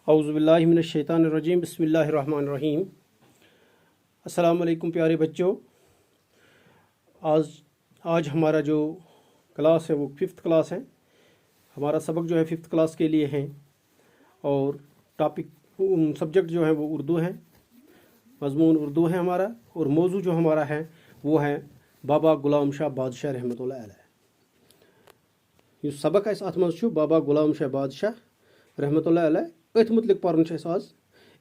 औज़ुबिल्लाहि मिनश्शैतानिर्रजीम बिस्मिल्लाहिर्रहमानिर्रहीम। अस्सलाम वालेकुम प्यारे बच्चों। आज आज हमारा जो क्लास है वो फिफ्थ क्लास है। हमारा सबक जो है फिफ्थ क्लास के लिए है और टॉपिक सब्जेक्ट जो है वो उर्दू है, मज़मून उर्दू है हमारा। और मौजू जो हमारा है वो है बाबा गुलाम शाह बादशाह रहमतुल्लाह अलैह। सबक अत मज बाबा गुलाम शाह बादशाह रहमतुल्लाह अलैह अथ मुतलिक पर्न आज।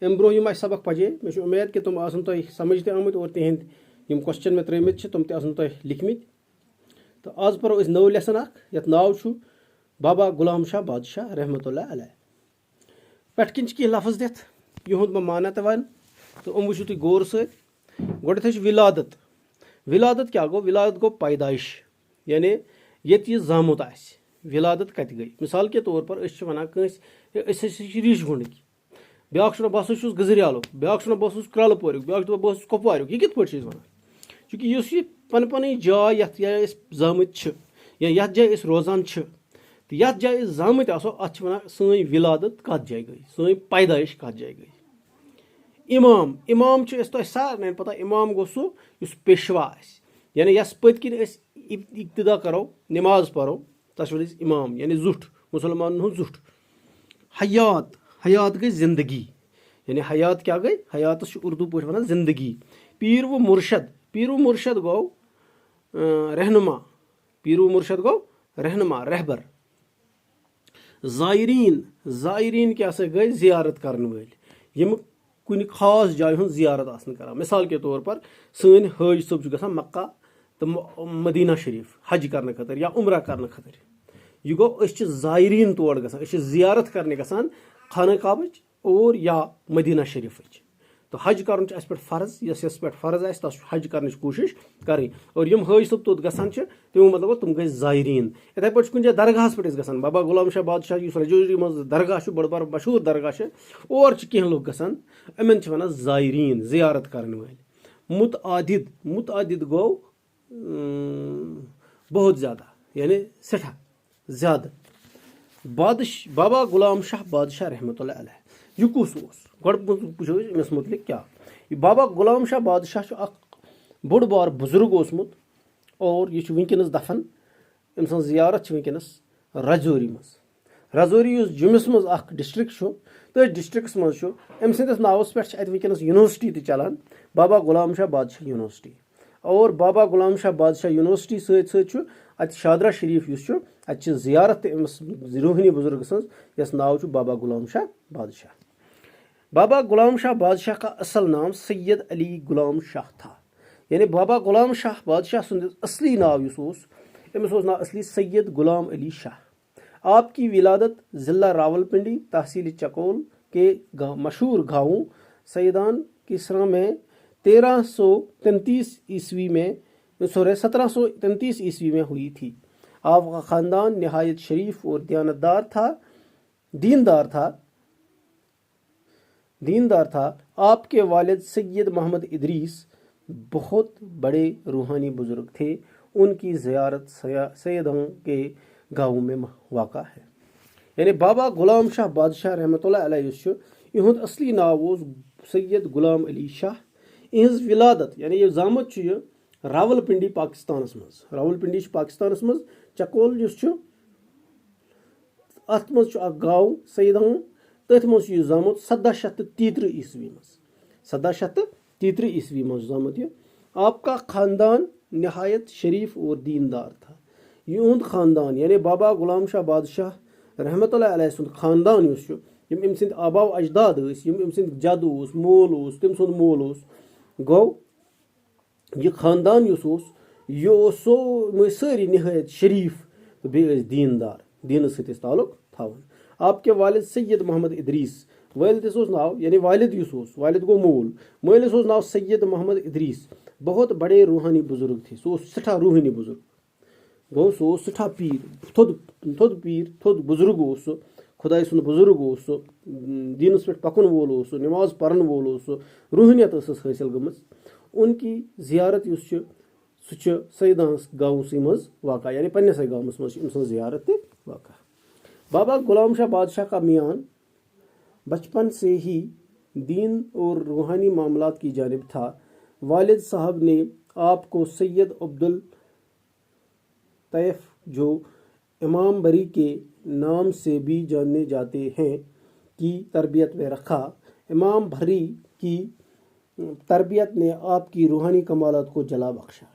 अम ब्रो यम सबक पजे मे उम्मीद कि तुम आसन तुम समझ आमत और तिहद यम क्वेश्चन मे त्रिमित तुम तुम लिखमित। तो आज परो नव लेसन यथ नाव बाबा गुलाम शाह बादशाह रहमतुल्लाह अलैह। पे कह लफ्ज दिथ युद बह मानत वन तो वो तुम गौर सथ विलादत। विलादत क्या गो? विलादत गो पैदाइश, यानी ये जामुत आस। विलादत कत गई? मिसाल के तौर पर वन रीश गुंड ब्या बह गजरियाल, ब्या बह क्रल पोर, ब्या बह कपवार। यह कित पे वन? चूंकि इस पन पन जाय यथ जाय जामत या यथ जाय रोजान तो यथ जाय जामत आसो अत वन सही विलादत कत जाय गई, सही पैदाइश कत जाय गई। इमाम इमाम तो सारे पता, इमाम गो सह पेशवा आस, यानी यस पत किन इब्तिदा करो नमाज पढ़ो तस इमाम, यानी जुठ, मुसलमान जुठ। हयात हयात गई जिंदगी, यानी हयात क्या गई? हयात उर्दू पे वन जिंदगी। पीर व मुर्शद, पीर व मुर्शद गो रहनुमा, पीर व मुर्शद गो रहनुमा, रहबर। ज़ायरीन, ज़ायरीन क्या गई? जियारत करने वाल, यम कुन खास जाय हूँ जियारत आसन करा। मिसाल के तौर पर सन हज सब गसान मक्का तो मदीना शरीफ हज करने खतर या उम्रा करने खतर। यह गो ज़ायरीन तौर गसान, जियारत करने गसान खाना काबच और या मदीना शरीफ। तो हज कर पे फ़र्ज, यस पे फ़र्ज आस तस हज कर कोशिश करें। और यम हज सब तोत गसान तमो मतलब तुम गई ज़ायरीन। इथे पे कुछ जाए दरगाह पे गसान, बाबा गुलाम शाह बादशाह रजौरी मज दरगाह बड़ बार मशहूर दरगाह और कह लोग गसान, अमन वन ज़ायरीन, जियारत करने वाल। मुतआदिद, मुतआदिद गो बहुत ज़्यादा, यानी सठा ज़्यादा। बाबा गुलाम शाह बादशाह रहमतुल्लाह अलैह यह कुस वो अमिस मुतलिक क्या? बाबा गुलाम शाह बादशाह बोड़ बार बुजुर्ग ओसमुत और यह वनकस दफन। अम सज जियारत वनकस रजौरी मज। रजौरी जुम्मस मज डिस्ट्रिक्ट तो डिस्ट्रिक्स मज अम सदस नावस पे वनकस यूनिवर्सिटी तक चलान, बाबा गुलाम शाह बादशाह यूनिवर्सिटी। और बाबा गुलाम शाह बादशाह यूनिवर्सिटी सत अत शादरा शरीफ अत जियारत रूहानी बुजुर्ग सज यस नाव बाबा गुलाम शाह बादशाह। बाबा गुलाम शाह बादशाह का असल नाम सैयद अली गुलाम शाह था, यानी बाबा गुलाम शाह बादशाह सुंद असली नाव अमिस नाव असली सैयद गुलाम अली शाह। आपकी विलादत ज़िला रावलपिंडी तहसील चकोल के मशहूर गाँव सैदान किसरा में 1333 ईस्वी में 1733 ईस्वी में हुई थी। आपका ख़ानदान नहायत शरीफ और दीनदार था। आपके वालिद सैयद मोहम्मद इदरीस बहुत बड़े रूहानी बुजुर्ग थे। उनकी ज़ियारत सैयदों के गाँव में वाक़ा है। यानी बाबा गुलाम शाह बादशाह रहमतुल्लाह अलैह इहुंद असली नाव सैयद गुलाम अली शाह। इहज विलादत यानी यह जामत रावलपिंडी पाकिस्तान मज, रावलपिंडी पाकिस्तान मज, चकोल अत मज गाँव सैदान तथ मज जामुत 1733 ईस्वी मज, 1733 ईस्वी मज जामुत। आपका ख़ानदान नहायत शरीफ और दीनदार था। युंद ख़ानदान यानी बाबा गुलाम शाह बादशाह रहमतुल्लाह अलैह सुंद ख़ानदान यम अम सिंद आबा अजदाद यम अम सिंद जद मोल तम सुंद मोल गो यह ख़ानदान यह सारी नहायत शरीफ तो बे दीनदार, दीन सत ताल्लुक थावन। आपके वालिद सैयद मोहम्मद इदरीस, वालिद नाव यानी वालिद वालिद गो मोल, मोलिस नाव सैयद मोहम्मद इदरीस बहुत बड़े रूहानी बुजुर्ग थे। सो सठा रूहानी बुजुर्ग गो, सो सठा पीर, थोद पीर, थोद बुजुर्ग खुदाई सुंद बुजुर्ग दीनस पे पकन वोल, नमाज पढ़न वोल, रूहानियत हासिल गमज। उनकी जियारत सैदान गाँव मज वाक़ा, यानी पन्नस गाँवस मज जियारत वाक़ा। बाबा गुलाम शाह बादशाह का मियान बचपन से ही दीन और रूहानी मामलात की जानिब था। वालिद साहब ने आपको सैयद अब्दुल तैफ, जो इमाम बरी के नाम से भी जाने जाते हैं, की तरबियत में रखा। इमाम भरी की तरबियत ने आपकी रूहानी कमालत को जला बख्शा।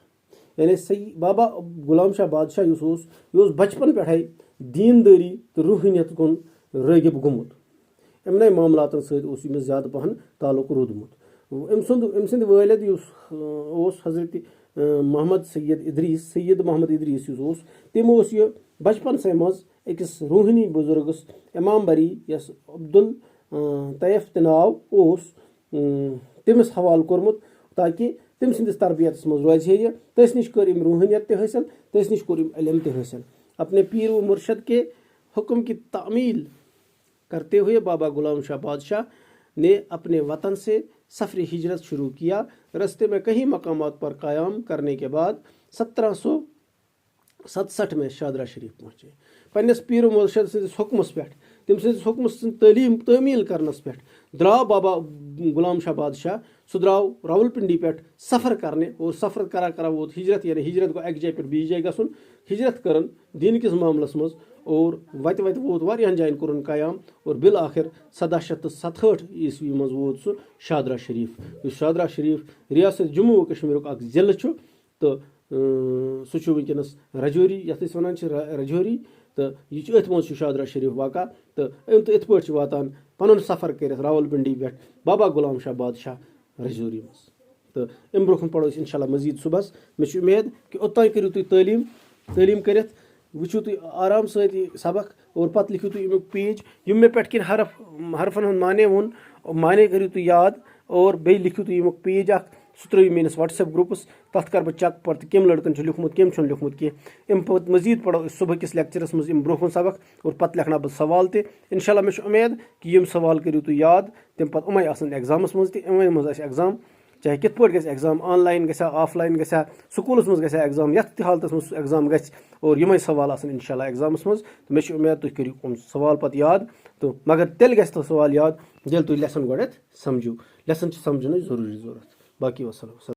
यानी सही बाबा गुलाम शाह बादशाह यह बचपन पे दीनदारी तो रूहानियत कुन रगिब गुमुत। अमन मामलातन सत ज्यादा पहन ताल्लुक रूदमुत। अम सद वालिद हजरत मोहम्मद सैयद मोहम्मद इदरीस तम यह बचपन से मज अकिस रूहानी बुजुर्गस इमाम बरी यस अब्दुल तैफ त नाव तमिस हवाल कोर्मुत, ताकि तम सदिस तरबियत मज रोज यह। तस नश कर रूहानियत त हासिल, तस नश कोर इल्म त हासिल। अपने पीर व मुर्शद के हुक्म की तामील करते हुए बाबा गुलाम शाह बादशाह ने अपने वतन से सफ़र हिजरत शुरू किया। रस्ते में कई मकामात पर क़याम करने के बाद 1767 में शादरा शरीफ पहुँचे। पन्नस पीर व मुर्शद सदिस हुक्मस पे, तम सदिस हुक्मस तामील करनस पे द्राव बाबा गुलाम शाह बादशाह। सह द्राव रावलपिंडी पे सफ़र करने, और सफ़र करा करा वोत हिजरत। यानी हिजरत गो एक जाय पे बीस जाय गसन, हिजरत करन दीन किस मामलस मज, और वत वत वोत वारियान जायन कोरन क़याम। और बिल आखिर 1767 ईस्वी मज वोत सह शादरा शरीफ। शादरा शरीफ रियासत जम्मू व कश्मीर अख जिले तो सह वनकस रजौरी, यथ वन रजौरी, तो यह अथ मज शादरा शरीफ वाक़ा। तो इत पे वातान पन सफ़र कर रावलपिंडी पे बाबा गुलाम शाह बादशाह रजौरी मज। तो अम ब्रोह पढ़ो इंशाल्लाह मजीद सुबह। मे उम्मीद कि ओतान करू तुम तालीम कर वुचू तुम आराम सबक, और पत लिखो तुम अमुक पेज यम मे पे किन हरफन हूँ माने वोन, माने करू तुम याद। और बे लिखो तुम अमुक पेज अख, सह त्रो मेस व्हाट्सएप ग्रुपस, तथ कर बह चेक पे कम लड़कन लिखमुत कम छुन लिखमुत कह। अम पे मजीद पढ़ो सुबह किस लेक्चरस मज ब्रोह सबक, और पत लिखना बह सवाल त इंशाल्लाह। मे उम्मीद कि यम सवाल करू तुम याद, तम पे उमे आसन एग्जामस मज तमें मज एग्जाम, चाहे कित पे गि एग्जाम, ऑनलाइन गया ऑफलाइन गया, स्कूलस मज गया एग्जाम, यथ हालत मज एग्जाम ग, और यमे सवाल आसन इंशाल्लाह एग्जामस मज। तो मे उम्मीद तुम करू सवाल पे याद। तो मगर तेल गि सवाल याद जेल तुम लेसन गोडत समझू। लेसन समझन जरूरी जरूरत। बाकी वसलम।